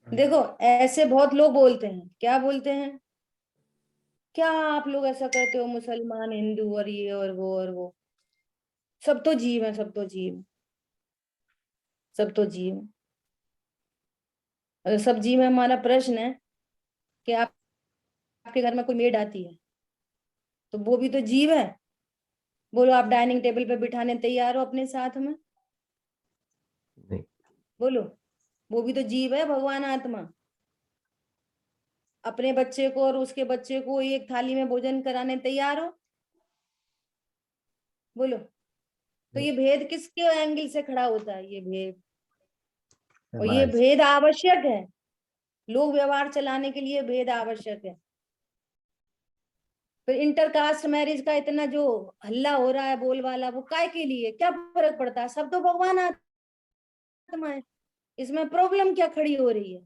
Speaker 1: देखो, ऐसे बहुत लोग बोलते हैं। क्या बोलते हैं? क्या आप लोग ऐसा करते हो, मुसलमान हिंदू और ये और वो और वो, सब तो जीव है, सब तो जीव, सब तो जीव। अगर सब जीव है, हमारा प्रश्न है कि आपके घर में कोई मेड आती है तो वो भी तो जीव है। बोलो, आप डाइनिंग टेबल पे बिठाने तैयार हो अपने साथ में?
Speaker 2: नहीं।
Speaker 1: बोलो, वो भी तो जीव है, भगवान आत्मा। अपने बच्चे को और उसके बच्चे को एक थाली में भोजन कराने तैयार हो? बोलो, तो ये भेद किसके एंगल से खड़ा होता है? ये भेद, और ये
Speaker 2: समाज।
Speaker 1: भेद आवश्यक है। लोग व्यवहार चलाने के लिए भेद आवश्यक है। फिर इंटरकास्ट मैरिज का इतना जो हल्ला हो रहा है, बोलबाला, वो काय के लिए? क्या फर्क पड़ता है? सब तो भगवान आत्मा है। इसमें प्रॉब्लम क्या खड़ी हो रही है?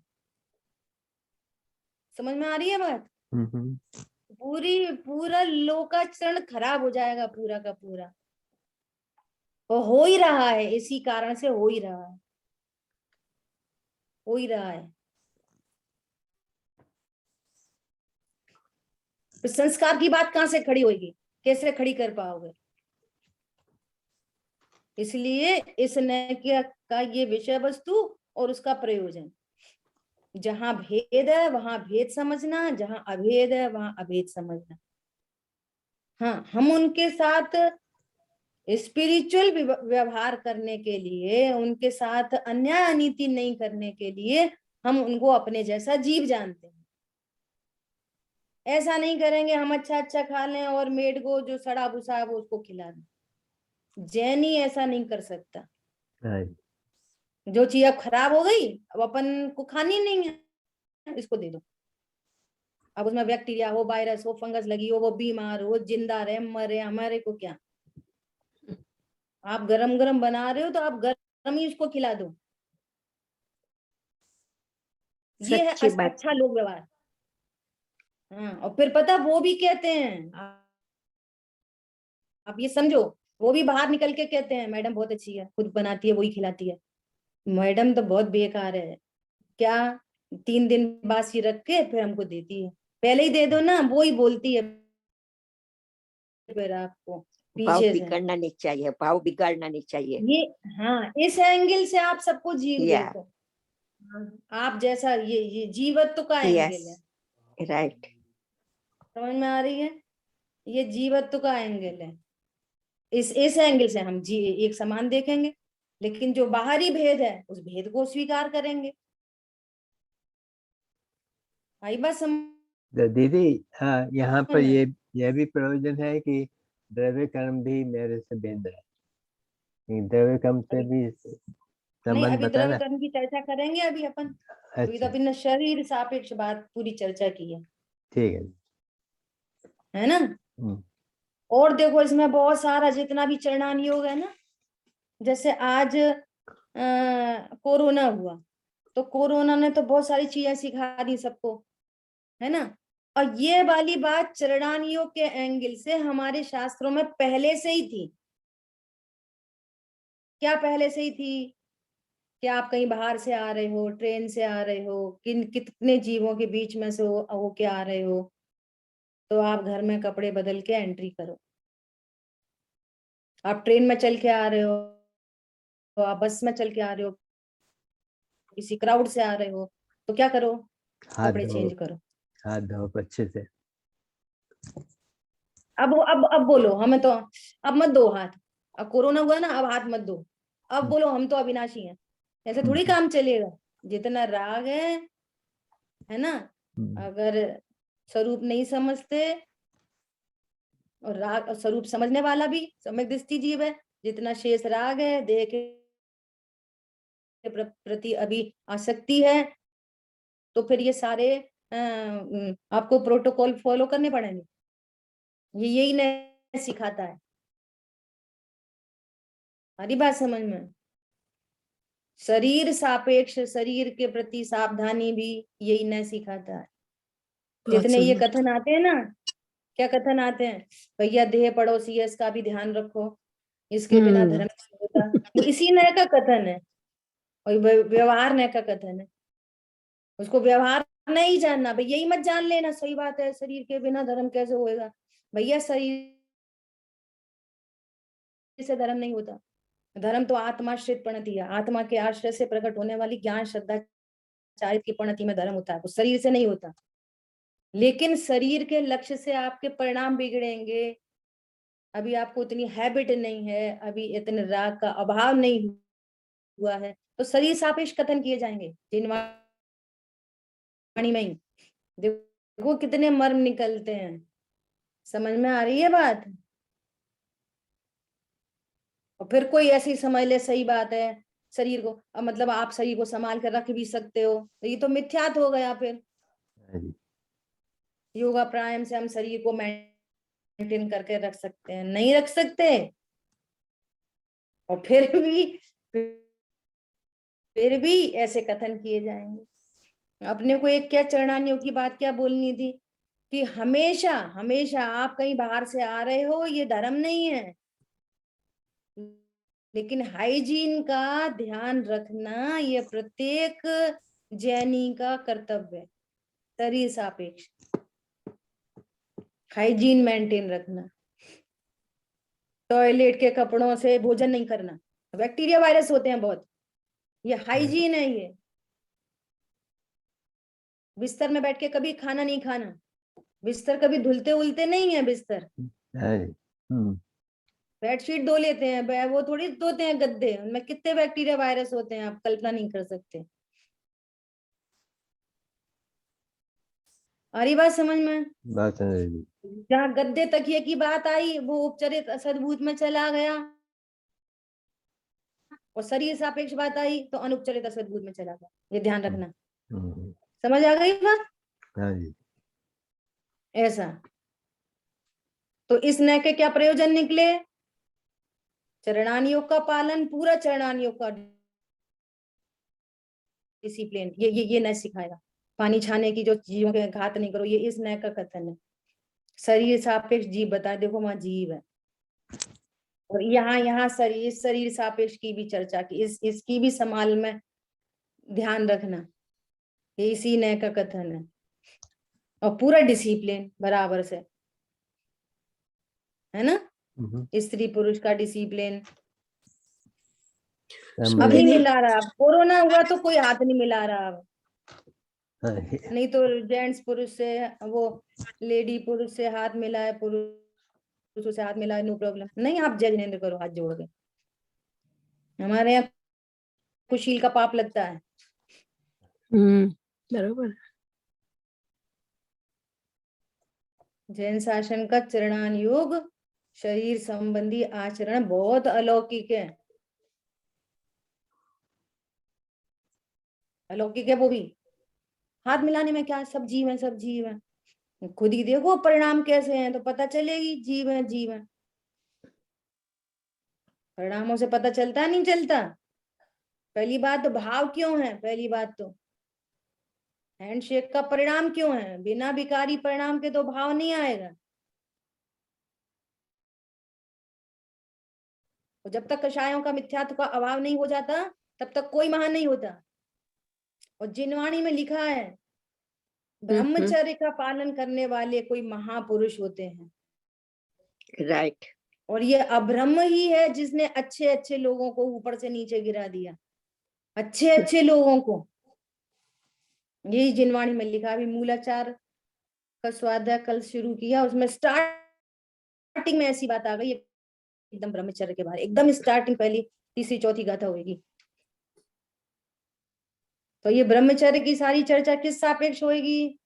Speaker 1: समझ में आ रही है बात? पूरा लोकाचरण खराब हो जाएगा, पूरा का पूरा। वो हो ही रहा है, इसी कारण से हो ही रहा है, हो ही रहा है। तो संस्कार की बात कहां से खड़ी होगी? कैसे खड़ी कर पाओगे? इसलिए इस नय का ये विषय वस्तु और उसका प्रयोजन, जहां भेद है वहां भेद समझना, जहां अभेद है वहां अभेद समझना। हाँ, हम उनके साथ स्पिरिचुअल व्यवहार करने के लिए, उनके साथ अन्याय अनीति नहीं करने के लिए हम उनको अपने जैसा जीव जानते हैं। ऐसा नहीं करेंगे हम अच्छा अच्छा खा लें और मेड को जो सड़ा भूसा है वो उसको खिला दें। जैनी ऐसा नहीं कर सकता। जो चीज अब खराब हो गई, अब अपन को खानी नहीं है, इसको दे दो। अब उसमें बैक्टीरिया हो, वायरस हो, फंगस लगी हो, वो बीमार हो, जिंदा रहे मरे, हमारे को क्या? आप गरम गरम बना रहे हो तो आप गरम ही उसको खिला दो। ये है अच्छा लोक व्यवहार। हाँ, और फिर पता वो भी कहते हैं, आप ये समझो, वो भी बाहर निकल के कहते हैं मैडम बहुत अच्छी है, खुद बनाती है, वही खिलाती है। मैडम तो बहुत बेकार है। क्या 3 दिन बासी रख के फिर हमको देती है? पहले ही दे दो ना, वो ही बोलती है फिर आपको
Speaker 6: भाव
Speaker 1: पीछे से।
Speaker 6: बिगड़ना नहीं चाहिए, भाव बिगाड़ना नहीं चाहिए।
Speaker 1: ये हाँ, इस एंगल से आप सबको जीव देखो। आप जैसा ये जीवत्व का एंगल है।
Speaker 6: राइट,
Speaker 1: समझ में आ रही है? ये जीवत्व का एंगल है। इस एंगल से हम एक समान देखेंगे, लेकिन जो बाहरी भेद है उस भेद को स्वीकार करेंगे। आई बात समझ?
Speaker 2: दीदी, हाँ, यहाँ पर ये भी प्रयोजन है कि द्रव्य कर्म भी मेरे से भिन्न है। द्रव्य कर्म से भी
Speaker 1: नहीं,
Speaker 2: संबंध
Speaker 1: अभी
Speaker 2: बता
Speaker 1: द्रव्य
Speaker 2: ना।
Speaker 1: कर्म की चर्चा करेंगे अभी अपन। अभी तो
Speaker 2: अच्छा,
Speaker 1: अपन ने शरीर सापेक्ष बात पूरी चर्चा की
Speaker 2: ठीक
Speaker 1: है ना? और देखो, इसमें बहुत सारा जितना भी चरणान योग है ना, जैसे आज कोरोना हुआ, तो कोरोना ने तो बहुत सारी चीजें सिखा दी सबको, है ना? और ये वाली बात चरणान योग के एंगल से हमारे शास्त्रों में पहले से ही थी। क्या पहले से ही थी? कि आप कहीं बाहर से आ रहे हो, ट्रेन से आ रहे हो, कितने जीवों के बीच में से हो के आ रहे हो, तो आप घर में कपड़े बदल के एंट्री करो। आप ट्रेन में चल के आ रहे हो, तो आप बस में चल के आ रहे हो, किसी क्राउड से आ रहे हो, तो क्या करो? कपड़े चेंज करो।
Speaker 2: हाथ धो अच्छे से।
Speaker 1: अब बोलो, हमें तो अब मत दो हाथ। अब कोरोना हुआ ना, अब हाथ मत दो। अब बोलो हम तो अविनाशी हैं। ऐसे थोड़ी काम चलेगा। जितना राग है ना, अगर स्वरूप नहीं समझते, और राग स्वरूप समझने वाला भी सम्यक दृष्टि जीव है, जितना शेष राग है, देह के प्रति अभी आसक्ति है, तो फिर ये सारे आपको प्रोटोकॉल फॉलो करने पड़ेंगे। ये यही नहीं सिखाता है। हमारी बात समझ में? शरीर सापेक्ष, शरीर के प्रति सावधानी भी यही नहीं सिखाता है। जितने ये कथन आते हैं ना, क्या कथन आते हैं, भैया देह पड़ोसी है, इसका भी ध्यान रखो, इसके बिना धर्म नहीं होता, वो इसी नय का कथन है और व्यवहार नय का कथन है। उसको व्यवहार नहीं जानना, भैया यही मत जान लेना सही बात है, शरीर के बिना धर्म कैसे होएगा। भैया शरीर से धर्म नहीं होता, धर्म तो आत्माश्रित प्रणति है, आत्मा के आश्रय से प्रकट होने वाली ज्ञान श्रद्धा चारित्र की प्रणति में धर्म होता है, वो शरीर से नहीं होता। लेकिन शरीर के लक्ष्य से आपके परिणाम बिगड़ेंगे। अभी आपको इतनी हैबिट नहीं है, अभी इतने राग का अभाव नहीं हुआ है, तो शरीर सापेक्ष कथन किए जाएंगे जिनवाणी में ही। देखो कितने मर्म निकलते हैं, समझ में आ रही है बात? और फिर कोई ऐसी समझ ले सही बात है, शरीर को मतलब आप शरीर को संभाल कर रख भी सकते हो, तो ये तो मिथ्यात हो गया। फिर योगा प्राणायाम से हम शरीर को मेंटेन करके रख सकते हैं? नहीं रख सकते। और फिर भी ऐसे कथन किए जाएंगे। अपने को एक क्या चरणानियों की बात क्या बोलनी थी कि हमेशा हमेशा आप कहीं बाहर से आ रहे हो, ये धर्म नहीं है, लेकिन हाइजीन का ध्यान रखना ये प्रत्येक जैनी का कर्तव्य है। शरीर सापेक्ष हाइजीन मेंटेन रखना, टॉयलेट के कपड़ों से भोजन नहीं करना, बैक्टीरिया वायरस होते हैं बहुत, ये हाइजीन है। ये बिस्तर में बैठ के कभी खाना नहीं खाना, बिस्तर कभी धुलते उलते नहीं है, बिस्तर बेडशीट धो लेते हैं, वो थोड़ी धोते हैं गद्दे, उनमें कितने बैक्टीरिया वायरस होते हैं आप कल्पना नहीं कर सकते। आ रही बात समझ में? जहाँ गद्दे तकिए की बात आई वो उपचरित असद्भूत में चला गया, और शरीर सापेक्ष बात आई तो अनुपचरित असद्भूत में चला गया। ये ध्यान रखना, समझ आ गई बात? ऐसा तो इस नय के क्या प्रयोजन निकले? चरणानियोग का पालन, पूरा चरणानियोग का डिसिप्लिन ये नय सिखाएगा। पानी छाने की जो चीजों के घात नहीं करो, ये इस नय का कथन है। शरीर सापेक्ष जीव बता, देखो वहां जीव है, और यहाँ शरीर सापेक्ष की भी चर्चा की, इसकी भी संभाल में ध्यान रखना, ये इसी नय का कथन है। और पूरा डिसिप्लिन बराबर से है ना, स्त्री पुरुष का डिसिप्लिन। अभी मिला रहा, कोरोना हुआ तो कोई हाथ नहीं मिला रहा अब, नहीं तो जेंट्स पुरुष से, वो लेडी पुरुष से हाथ मिला है, पुरुषों से हाथ मिला है, नो प्रॉब्लम। नहीं, आप जय जिनेंद्र करो हाथ जोड़ के, हमारे यहाँ कुशील का पाप लगता है।
Speaker 8: बरोबर।
Speaker 1: जैन शासन का चरणान योग शरीर संबंधी आचरण बहुत अलौकिक है, अलौकिक है वो भी। हाथ मिलाने में क्या, सब जीव है, सब जीव है। खुद ही देखो परिणाम कैसे हैं तो पता चलेगी, जीव है जीव है। परिणामों से पता चलता नहीं चलता? पहली बात तो भाव क्यों है, पहली बात तो हैंडशेक का परिणाम क्यों है, बिना विकारी परिणाम के तो भाव नहीं आएगा। और जब तक कषायों का मिथ्यात्व का अभाव नहीं हो जाता तब तक कोई महान नहीं होता। और जिनवाणी में लिखा है ब्रह्मचर्य का पालन करने वाले कोई महापुरुष होते हैं,
Speaker 6: राइट।
Speaker 1: और ये अब्रह्म ही है जिसने अच्छे अच्छे लोगों को ऊपर से नीचे गिरा दिया, अच्छे अच्छे लोगों को। यही जिनवाणी में लिखा। अभी मूलाचार का स्वाध्याय कल शुरू किया, उसमें स्टार्टिंग में ऐसी बात आ गई एकदम ब्रह्मचर्य के बारे, एकदम स्टार्टिंग पहली तीसरी चौथी गाथा होगी। तो ये ब्रह्मचर्य की सारी चर्चा किस सापेक्ष होगी?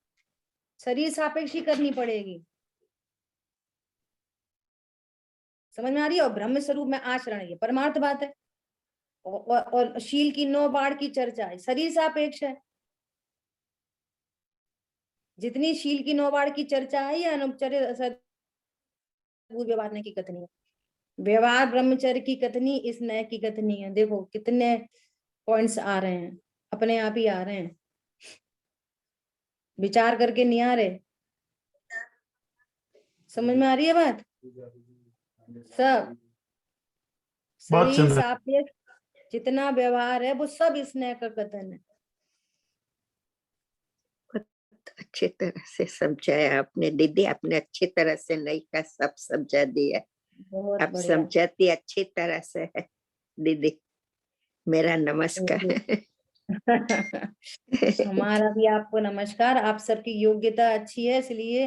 Speaker 1: शरीर सापेक्ष ही करनी पड़ेगी। समझ में आ रही है? और ब्रह्म स्वरूप में आचरण, ये परमार्थ बात है। और शील की 9 बाढ़ की चर्चा है, शरीर सापेक्ष है। जितनी शील की 9 बाढ़ की चर्चा है, ये अनुपचर्य व्यवहार ने की कथनी है। व्यवहार ब्रह्मचर्य की कथनी इस नए की कथनी है। देखो कितने पॉइंट्स आ रहे हैं, अपने आप ही आ रहे हैं, विचार करके नहीं आ रहे। समझ में आ रही है बात? सब
Speaker 4: बहुत
Speaker 1: शरीर
Speaker 4: सुंदर।
Speaker 1: सापेक्ष जितना व्यवहार है वो सब इस नए का कथन है।
Speaker 6: अच्छी तरह से समझाया आपने दीदी, आपने अच्छी तरह से नहीं का सब समझा दिया।
Speaker 1: बहुत
Speaker 6: आप
Speaker 1: बढ़िया।
Speaker 6: समझाती अच्छी तरह से है दीदी, मेरा नमस्कार।
Speaker 1: हमारा भी आपको नमस्कार। आप सबकी योग्यता अच्छी है, इसलिए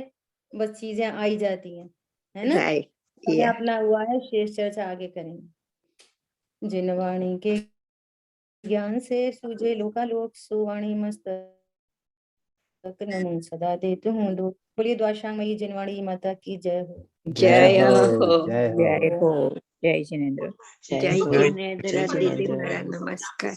Speaker 1: बस चीजें आई जाती हैं, है ना?
Speaker 6: राइट,
Speaker 1: समय
Speaker 6: या
Speaker 1: अपना हुआ है, शेष चर्चा आगे करेंगे। जिन वाणी के ज्ञान से सूझे लोकालोक, सुवाणी मस्तक नमो सदा देते हूँ दो। बोलिए द्वादशांगमयी जिनवाणी माता की जय हो।
Speaker 6: जय हो,
Speaker 2: जय हो।
Speaker 8: जय जिनेंद्र।
Speaker 6: जय
Speaker 4: जय
Speaker 6: जिनेंद्र दीदी, मेरा नमस्कार।